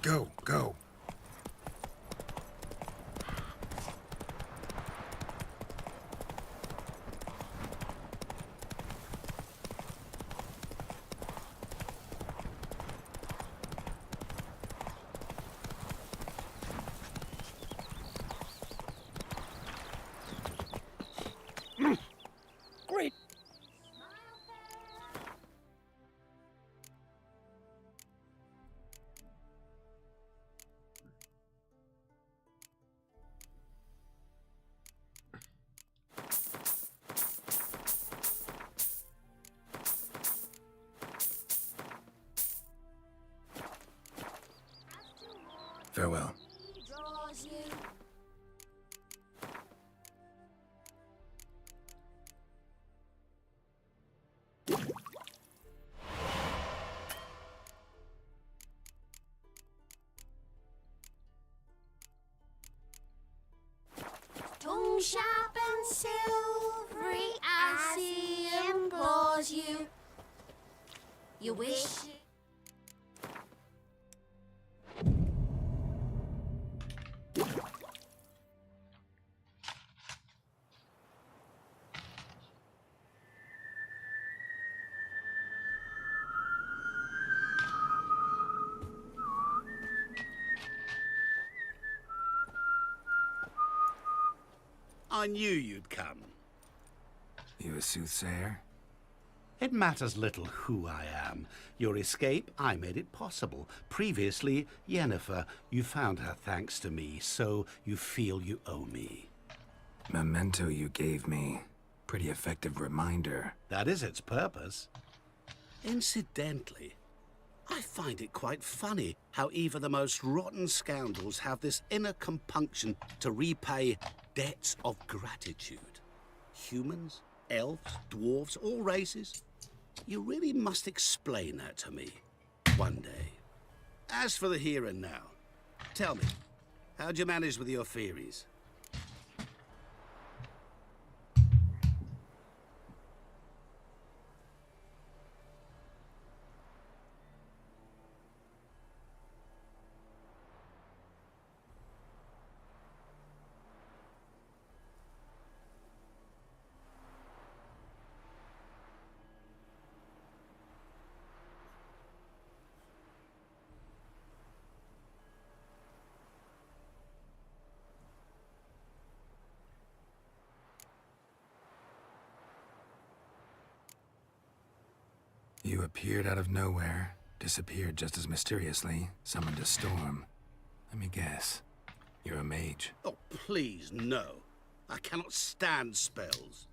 Go, go. Great. Farewell. Tongue sharp and silvery as he implores you. You wish. I knew you'd come. You a soothsayer? It matters little who I am. Your escape, I made it possible. Previously, Yennefer, you found her thanks to me, so you feel you owe me. Memento you gave me. Pretty effective reminder. That is its purpose. Incidentally, I find it quite funny how even the most rotten scoundrels have this inner compunction to repay debts of gratitude. Humans, elves, dwarves, all races. You really must explain that to me one day. As for the here and now, tell me, how'd you manage with your theories? You appeared out of nowhere, disappeared just as mysteriously, summoned a storm. Let me guess. You're a mage. Oh, please, no. I cannot stand spells.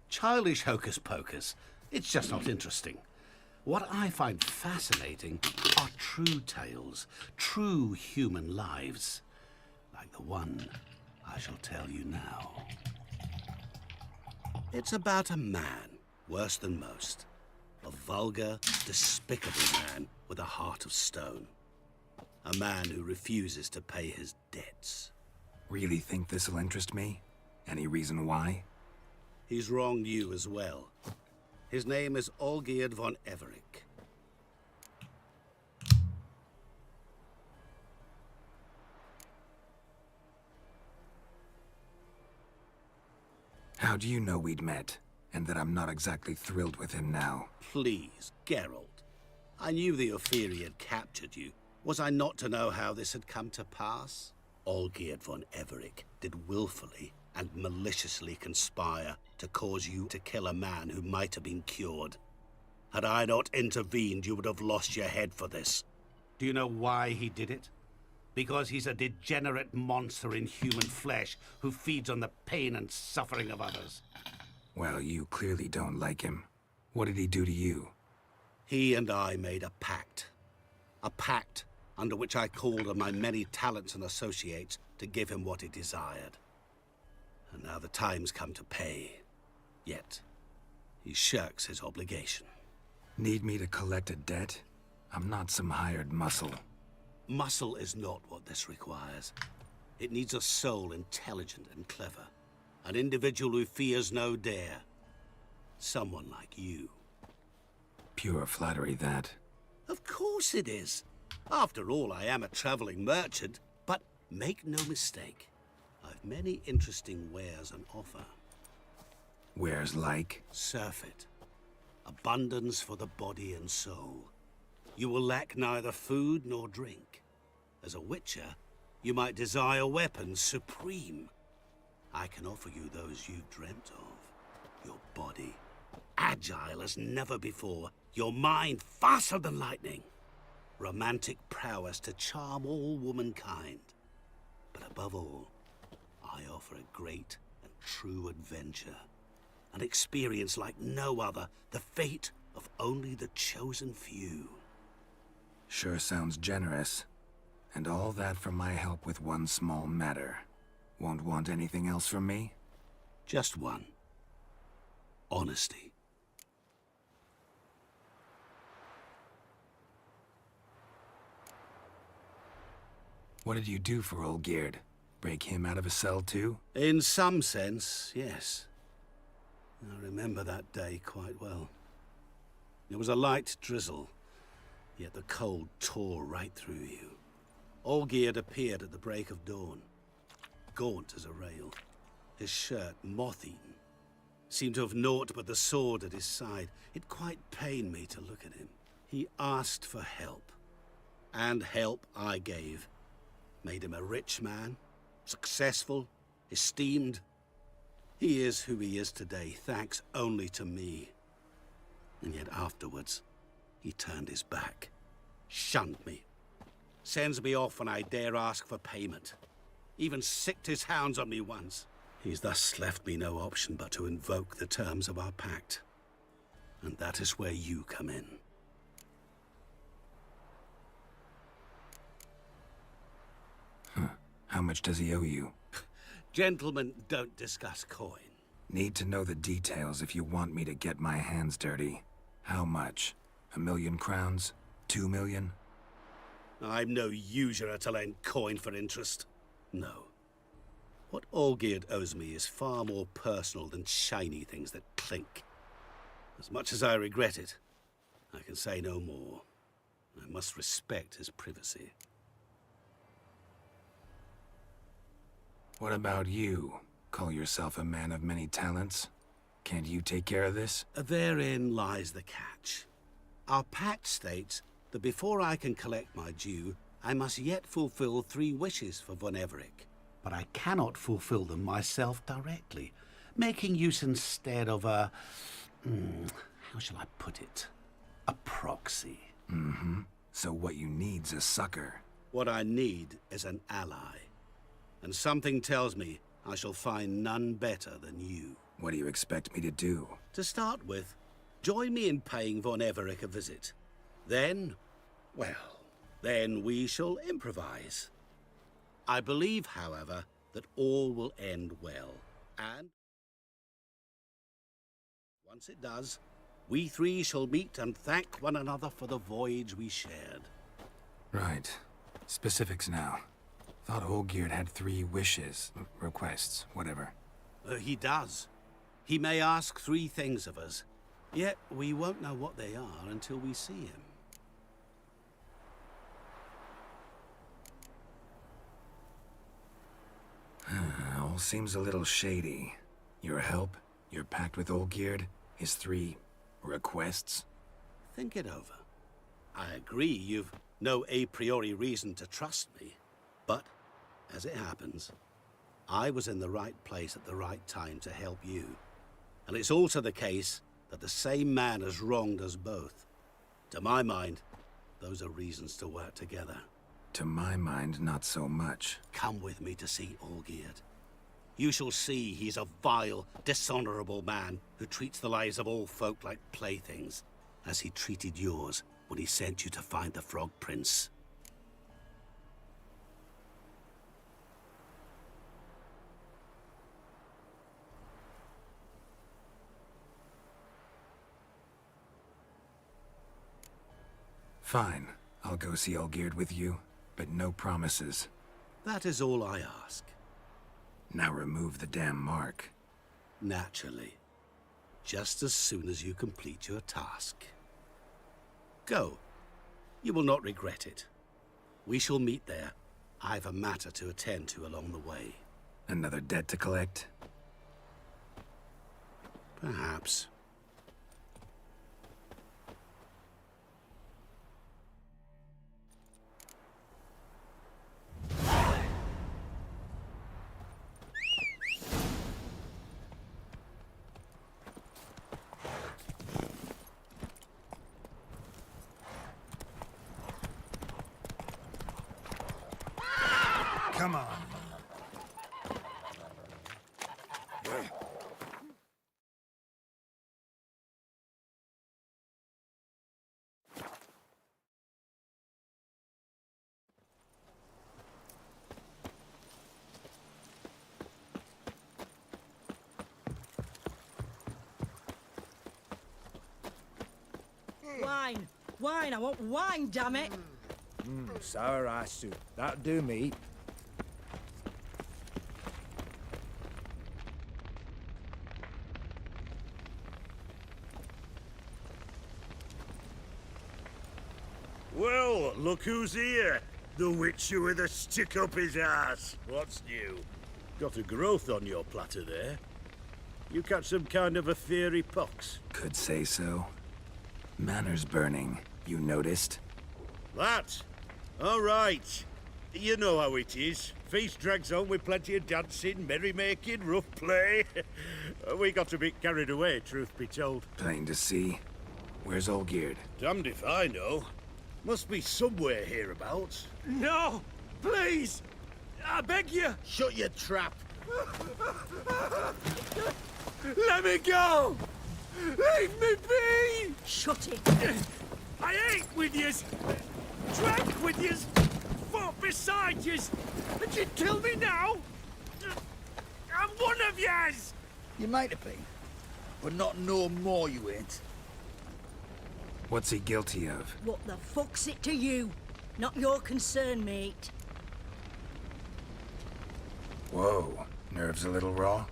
Childish hocus pocus. It's just not interesting. What I find fascinating are true tales, true human lives, like the one I shall tell you now. It's about a man, worse than most. A vulgar, despicable man with a heart of stone. A man who refuses to pay his debts. Really think this'll interest me? Any reason why? He's wronged you as well. His name is Olgierd von Everec. How do you know we'd met, and that I'm not exactly thrilled with him now? Please, Geralt. I knew the Ophiri had captured you. Was I not to know how this had come to pass? Olgierd von Everec did willfully and maliciously conspire to cause you to kill a man who might have been cured. Had I not intervened, you would have lost your head for this. Do you know why he did it? Because he's a degenerate monster in human flesh who feeds on the pain and suffering of others. Well, you clearly don't like him. What did he do to you? He and I made a pact. A pact under which I called on my many talents and associates to give him what he desired. And now the time's come to pay. Yet, he shirks his obligation. Need me to collect a debt? I'm not some hired muscle. Muscle is not what this requires. It needs a soul intelligent and clever. An individual who fears no dare. Someone like you. Pure flattery, that. Of course it is. After all, I am a traveling merchant, but make no mistake, I've many interesting wares on offer. Wares like? Surfeit. Abundance for the body and soul. You will lack neither food nor drink. As a witcher, you might desire weapons supreme. I can offer you those you've dreamt of. Your body, agile as never before. Your mind, faster than lightning. Romantic prowess to charm all womankind. But above all, I offer a great and true adventure. An experience like no other, the fate of only the chosen few. Sure sounds generous. And all that for my help with one small matter. Won't want anything else from me? Just one. Honesty. What did you do for old Geard? Break him out of a cell too? In some sense, yes. I remember that day quite well. It was a light drizzle, yet the cold tore right through you. Olgierd appeared at the break of dawn, gaunt as a rail, his shirt moth-eaten. Seemed to have naught but the sword at his side. It quite pained me to look at him. He asked for help, and help I gave. Made him a rich man, successful, esteemed. He is who he is today, thanks only to me. And yet afterwards, he turned his back, shunned me. Sends me off when I dare ask for payment. Even sicked his hounds on me once. He's thus left me no option but to invoke the terms of our pact. And that is where you come in. How much does he owe you? Gentlemen don't discuss coin. Need to know the details if you want me to get my hands dirty. How much? 1,000,000 crowns? 2,000,000? I'm no usurer to lend coin for interest. No. What Olgierd owes me is far more personal than shiny things that clink. As much as I regret it, I can say no more. I must respect his privacy. What about you? Call yourself a man of many talents? Can't you take care of this? Therein lies the catch. Our pact states that before I can collect my due, I must yet fulfill 3 wishes for Von Everec. But I cannot fulfill them myself directly, making use instead of a... how shall I put it? A proxy. So what you need's a sucker. What I need is an ally. And something tells me I shall find none better than you. What do you expect me to do? To start with, join me in paying Von Everec a visit. Then, well, then we shall improvise. I believe, however, that all will end well. And once it does, we 3 shall meet and thank one another for the voyage we shared. Right. Specifics now. Thought Olgierd had 3 wishes, requests, whatever. He does. He may ask 3 things of us, yet we won't know what they are until we see him. All seems a little shady. Your help, your pact with Olgierd, his 3 requests. Think it over. I agree you've no a priori reason to trust me, but, as it happens, I was in the right place at the right time to help you. And it's also the case that the same man has wronged us both. To my mind, those are reasons to work together. To my mind, not so much. Come with me to see Olgierd. You shall see he's a vile, dishonorable man who treats the lives of all folk like playthings, as he treated yours when he sent you to find the Frog Prince. Fine. I'll go see Olgierd with you, but no promises. That is all I ask. Now remove the damn mark. Naturally. Just as soon as you complete your task. Go. You will not regret it. We shall meet there. I've a matter to attend to along the way. Another debt to collect? Perhaps. Come on. Wine! Wine! I want wine, damn it! Sour rice soup. That'll do me. Well, look who's here. The Witcher with a stick up his ass. What's new? Got a growth on your platter there. You catch some kind of a theory pox? Could say so. Manners burning, you noticed? That? All right. You know how it is. Feast drags on with plenty of dancing, merrymaking, rough play. We got a bit carried away, truth be told. Plain to see. Where's Olgierd? Damned if I know. Must be somewhere hereabouts. No! Please! I beg you! Shut your trap. Let me go! Leave me be! Shut it! I ate with yous! Drank with yous! Fought beside yous! And you'd kill me now? I'm one of yous! You might have been, but not no more you ain't. What's he guilty of? What the fuck's it to you? Not your concern, mate. Whoa, nerves a little raw?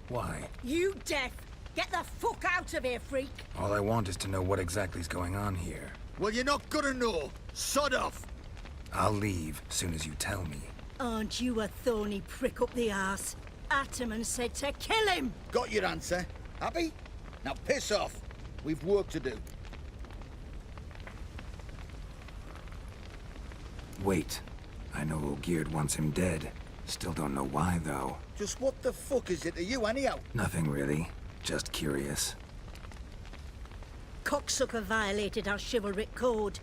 Why? You deaf! Get the fuck out of here, freak! All I want is to know what exactly's going on here. Well, you're not gonna know. Sod off. I'll leave soon as you tell me. Aren't you a thorny prick up the arse? Ataman said to kill him! Got your answer. Happy? Now piss off. We've work to do. Wait. I know Olgierd wants him dead. Still don't know why, though. Just what the fuck is it to you, anyhow? Nothing really. Just curious. Cocksucker violated our chivalric code.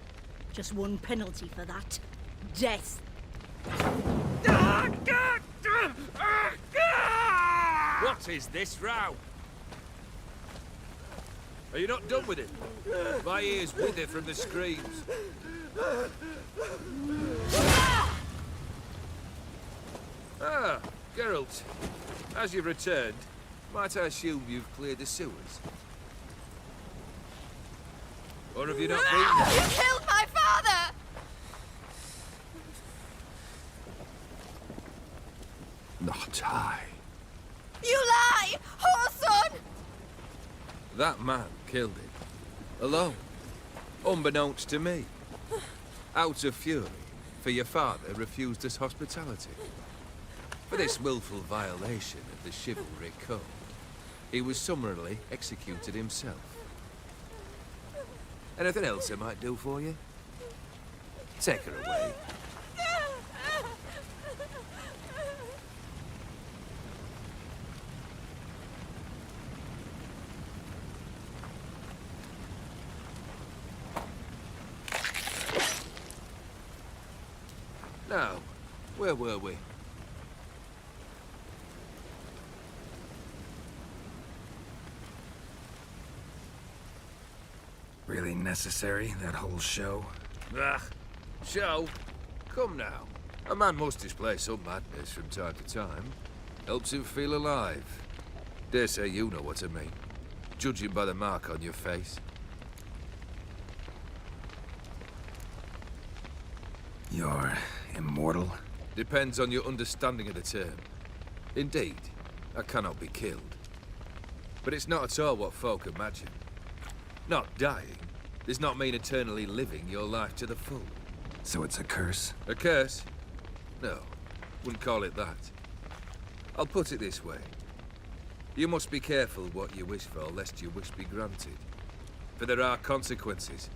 Just one penalty for that. Death. What is this row? Are you not done with it? My ears wither from the screams. Ah, Geralt. As you've returned, might I assume you've cleared the sewers? Or have you not been there? You killed my father! Not I. You lie! Whoreson! That man killed him. Alone. Unbeknownst to me. Out of fury, for your father refused us hospitality. For this willful violation of the chivalry code, he was summarily executed himself. Anything else I might do for you? Take her away. Now, where were we? Really necessary, that whole show? Ah, show? Come now. A man must display some madness from time to time. Helps him feel alive. Dare say you know what I mean. Judging by the mark on your face. You're immortal? Depends on your understanding of the term. Indeed, I cannot be killed. But it's not at all what folk imagine. Not dying does not mean eternally living your life to the full. So it's a curse? A curse? No, wouldn't call it that. I'll put it this way. You must be careful what you wish for, lest your wish be granted. For there are consequences.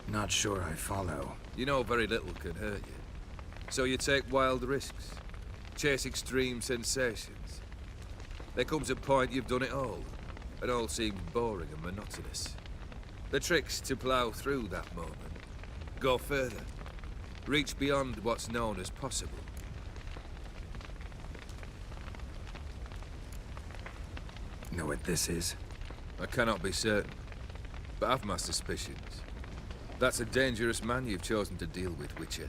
Not sure I follow. You know very little can hurt you. So you take wild risks. Chase extreme sensations. There comes a point you've done it all. It all seems boring and monotonous. The trick's to plough through that moment. Go further. Reach beyond what's known as possible. Know what this is? I cannot be certain, but I've my suspicions. That's a dangerous man you've chosen to deal with, Witcher.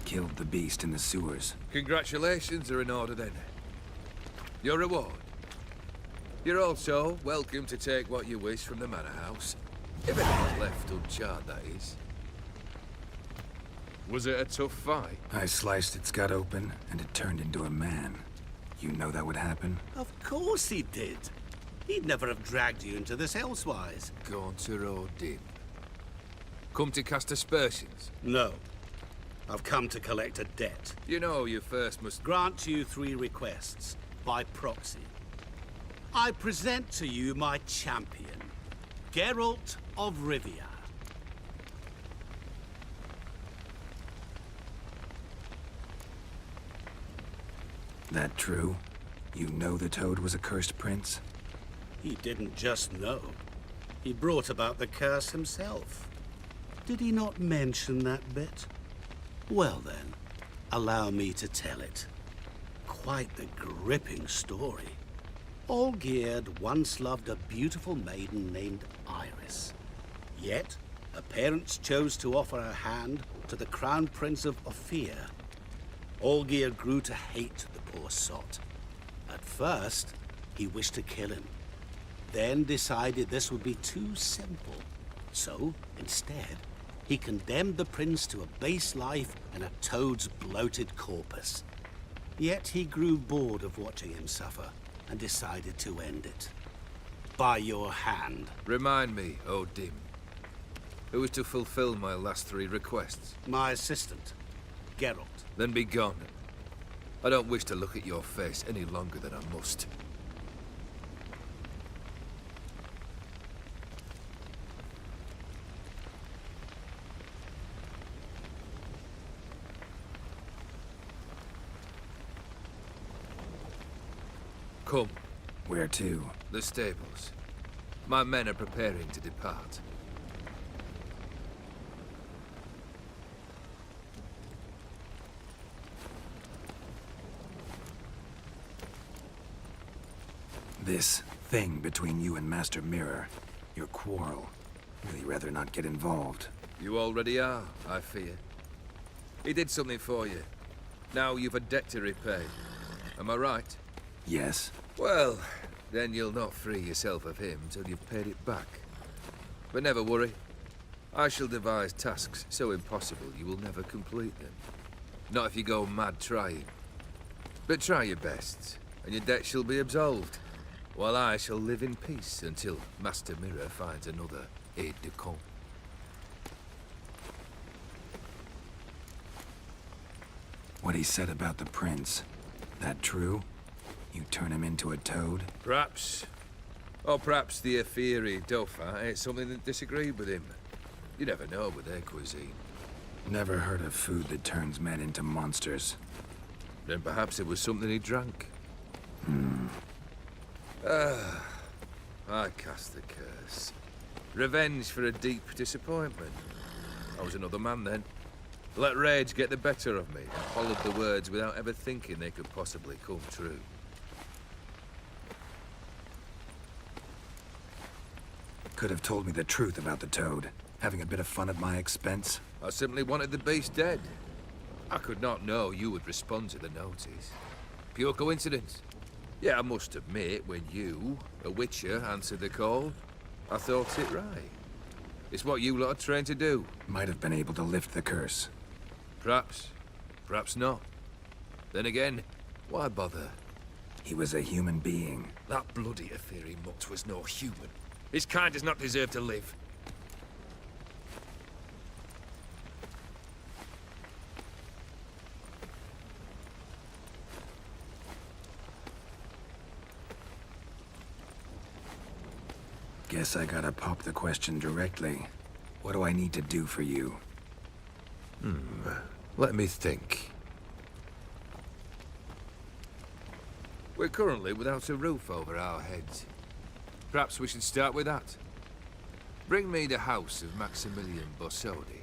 Killed the beast in the sewers. Congratulations are in order then. Your reward. You're also welcome to take what you wish from the manor house. If anything's left uncharred, that is. Was it a tough fight? I sliced its gut open, and it turned into a man. You know that would happen? Of course he did. He'd never have dragged you into this elsewise. Gaunter Odin. Come to cast aspersions. No. I've come to collect a debt. You know you first must... Grant you 3 requests, by proxy. I present to you my champion, Geralt of Rivia. That true? You know the Toad was a cursed prince? He didn't just know. He brought about the curse himself. Did he not mention that bit? Well then, allow me to tell it. Quite the gripping story. Olgierd once loved a beautiful maiden named Iris. Yet, her parents chose to offer her hand to the Crown Prince of Ophir. Olgierd grew to hate the poor sot. At first, he wished to kill him. Then decided this would be too simple. So, instead, he condemned the prince to a base life in a toad's bloated corpus. Yet he grew bored of watching him suffer and decided to end it. By your hand. Remind me, Odin. Who is to fulfill my last 3 requests? My assistant, Geralt. Then be gone. I don't wish to look at your face any longer than I must. Come. Where to? The stables. My men are preparing to depart. This thing between you and Master Mirror. Your quarrel. Really rather not get involved. You already are, I fear. He did something for you. Now you've a debt to repay. Am I right? Yes. Well, then you'll not free yourself of him till you've paid it back. But never worry. I shall devise tasks so impossible you will never complete them. Not if you go mad trying. But try your best, and your debt shall be absolved. While I shall live in peace until Master Mirror finds another aide-de-camp. What he said about the prince. That true? You turn him into a toad? Perhaps. Or perhaps the Ophiri Dauphin ate something that disagreed with him. You never know with their cuisine. Never heard of food that turns men into monsters. Then perhaps it was something he drank. I cast the curse. Revenge for a deep disappointment. I was another man then. Let rage get the better of me, and followed the words without ever thinking they could possibly come true. Could have told me the truth about the toad. Having a bit of fun at my expense. I simply wanted the beast dead. I could not know you would respond to the notice. Pure coincidence. Yeah, I must admit, when you, a witcher, answered the call, I thought it right. It's what you lot are trained to do. Might have been able to lift the curse. Perhaps. Perhaps not. Then again, why bother? He was a human being. That bloody Ophiri mutt was no human. His kind does not deserve to live. Guess I gotta pop the question directly. What do I need to do for you? Let me think. We're currently without a roof over our heads. Perhaps we should start with that. Bring me the house of Maximilian Borsodi.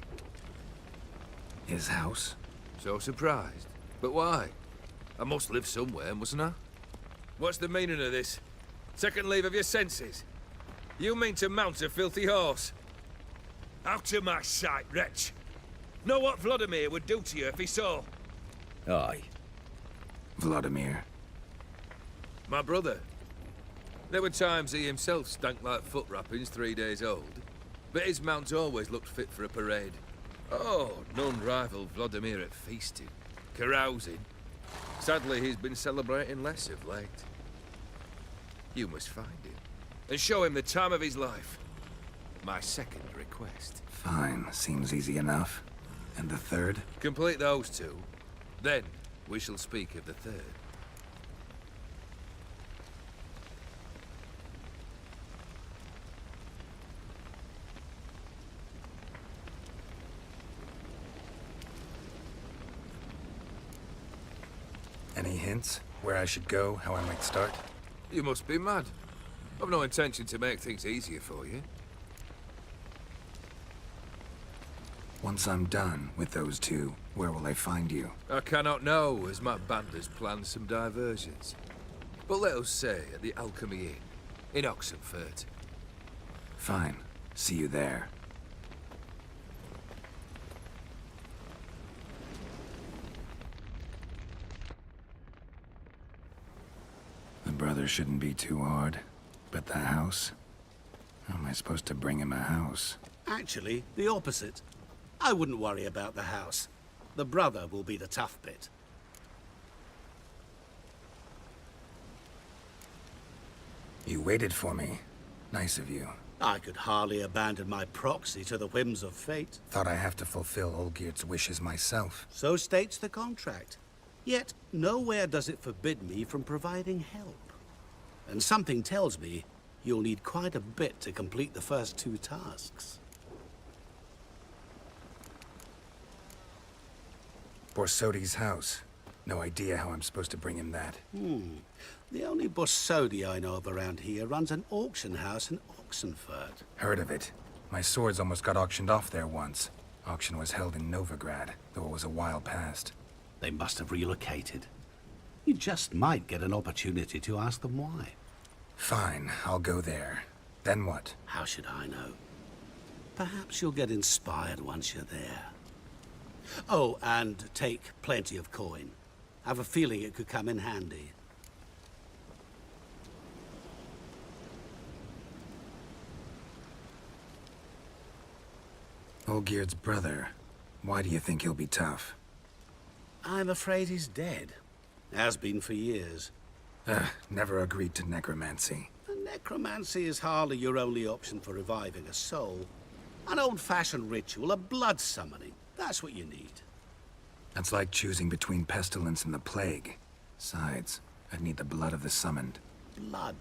His house? So surprised. But why? I must live somewhere, mustn't I? What's the meaning of this? Second leave of your senses? You mean to mount a filthy horse? Out of my sight, wretch! Know what Vladimir would do to you if he saw? Aye. Vladimir. My brother. There were times he himself stank like foot wrappings 3 days old, but his mount always looked fit for a parade. Oh, none rival Vladimir at feasting, carousing. Sadly, he's been celebrating less of late. You must find him, and show him the time of his life. My second request. Fine, seems easy enough. And the third? Complete those two, then we shall speak of the third. Any hints? Where I should go? How I might start? You must be mad. I've no intention to make things easier for you. Once I'm done with those two, where will I find you? I cannot know, as my band has planned some diversions. But let us say at the Alchemy Inn, in Oxenfurt. Fine. See you there. The brother shouldn't be too hard. But the house? How am I supposed to bring him a house? Actually, the opposite. I wouldn't worry about the house. The brother will be the tough bit. You waited for me. Nice of you. I could hardly abandon my proxy to the whims of fate. Thought I have to fulfill Olgierd's wishes myself. So states the contract. Yet, nowhere does it forbid me from providing help. And something tells me you'll need quite a bit to complete the first two tasks. Borsodi's house. No idea how I'm supposed to bring him that. The only Borsodi I know of around here runs an auction house in Oxenfurt. Heard of it. My swords almost got auctioned off there once. Auction was held in Novigrad, though it was a while past. They must have relocated. You just might get an opportunity to ask them why. Fine, I'll go there. Then what? How should I know? Perhaps you'll get inspired once you're there. Oh, and take plenty of coin. Have a feeling it could come in handy. Olgierd's brother. Why do you think he'll be tough? I'm afraid he's dead. Has been for years. Never agreed to necromancy. Necromancy is hardly your only option for reviving a soul. An old-fashioned ritual, a blood summoning. That's what you need. That's like choosing between pestilence and the plague. Besides, I'd need the blood of the summoned. Blood.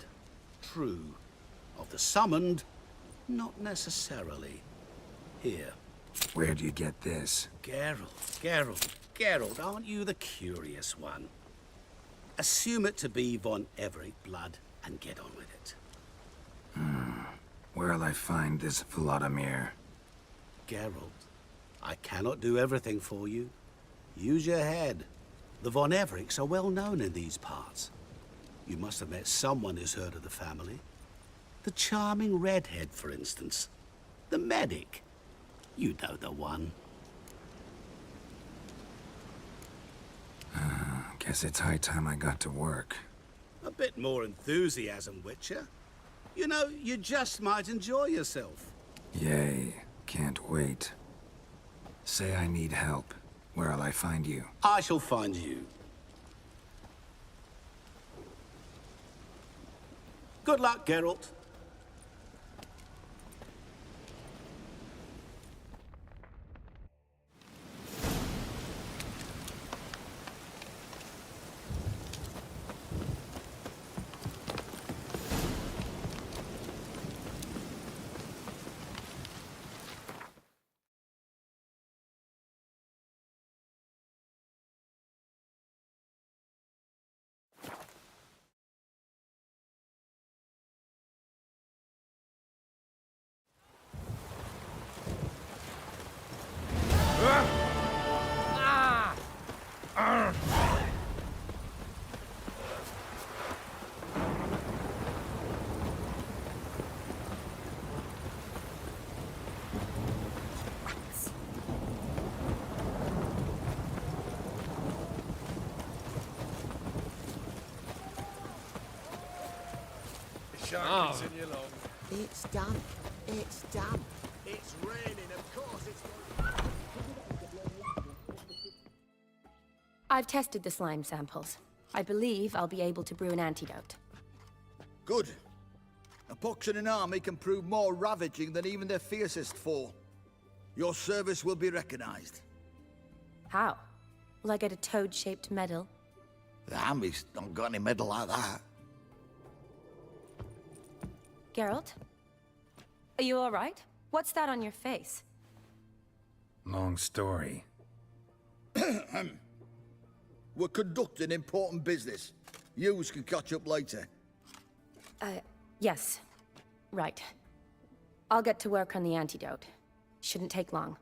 True. Of the summoned, not necessarily. Here. Where do you get this? Geralt, aren't you the curious one? Assume it to be von Everett blood and get on with it. Where'll I find this Vladimir? Geralt, I cannot do everything for you. Use your head. The von Evericks are well known in these parts. You must have met someone who's heard of the family. The charming redhead, for instance. The medic. You know the one. Guess it's high time I got to work. A bit more enthusiasm, Witcher. You know, you just might enjoy yourself. Yay. Can't wait. Say I need help. Where'll I find you? I shall find you. Good luck, Geralt. Sharpies in your lung. It's damp. It's damp. It's raining, of course it's... I've tested the slime samples. I believe I'll be able to brew an antidote. Good. A pox in an army can prove more ravaging than even their fiercest foe. Your service will be recognized. How? Will I get a toad-shaped medal? The army's not got any medal like that. Geralt? Are you all right? What's that on your face? Long story. We're conducting important business. Yous can catch up later. Yes. Right. I'll get to work on the antidote. Shouldn't take long.